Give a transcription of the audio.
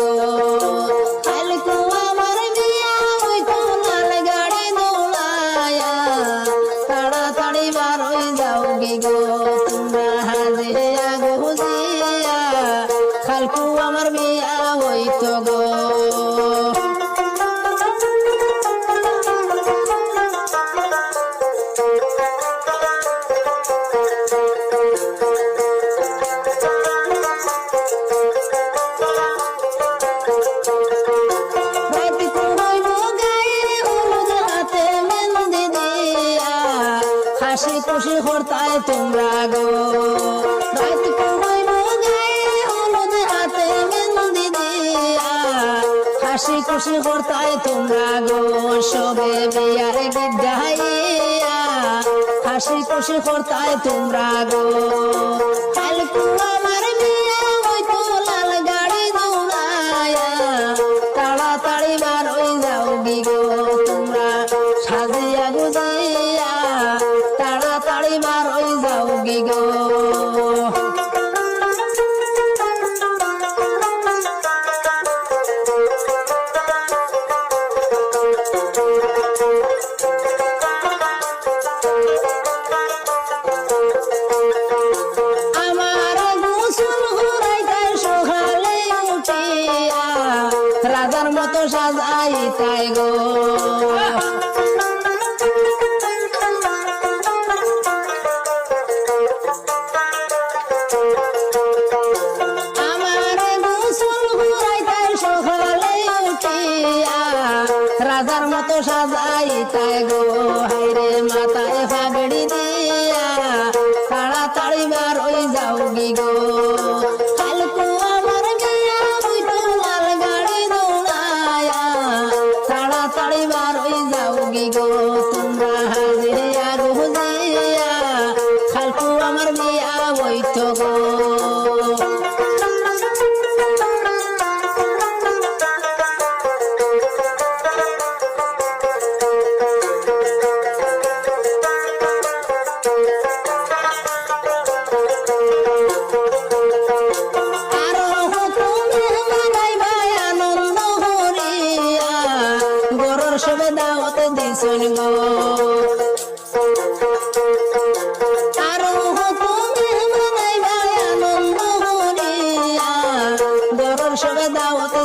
গো কালকু আমার বিয়া হইতো লাল গাড়ি দৌড়ায়া তাড়াতাড়ি বার হয়ে যাও গে গো তোমরা হাজিয়া গো দিয়া কালকু আমার বিয়া হইতো গো হাসি খুশি হরতায় তোমরা গো রাত কুমাইব গায়ে হলুদ হাতে মেহেন্দি দিয়া হাসি খুশি হরতায় তোমরা গো সবে বিয়ার গীত গাইয়া হাসি খুশি হরতায় তোমরা গো কালকু আমার বিয়া হইতো লাল গাড়ি দৌড়ায়া তাড়াতাড়ি বার হয়ে যাও গি গো তোমরা সাজিয়া গুজিয়া তাড়াতাড়ি বার হয়ে যাও গে গো আমার গোসল হরাইতে সকালে উঠিয়া রাজার মতো সাজাইতাই গো রাজার মতো সাজাইতাই গো হাইরে মাথায় পাগড়ি দিয়া তাড়াতাড়ি বার হয়ে যাও গি গো কালকু আমার বিয়া হইতো লাল গাড়ি দৌড়ায়া তাড়াতাড়ি বার হয়ে যাও গি গো তোমরা হাজিয়া গো দিয়া কালকু আমার বিয়া হইতো গো সবে দাওয়াত দিছেন গো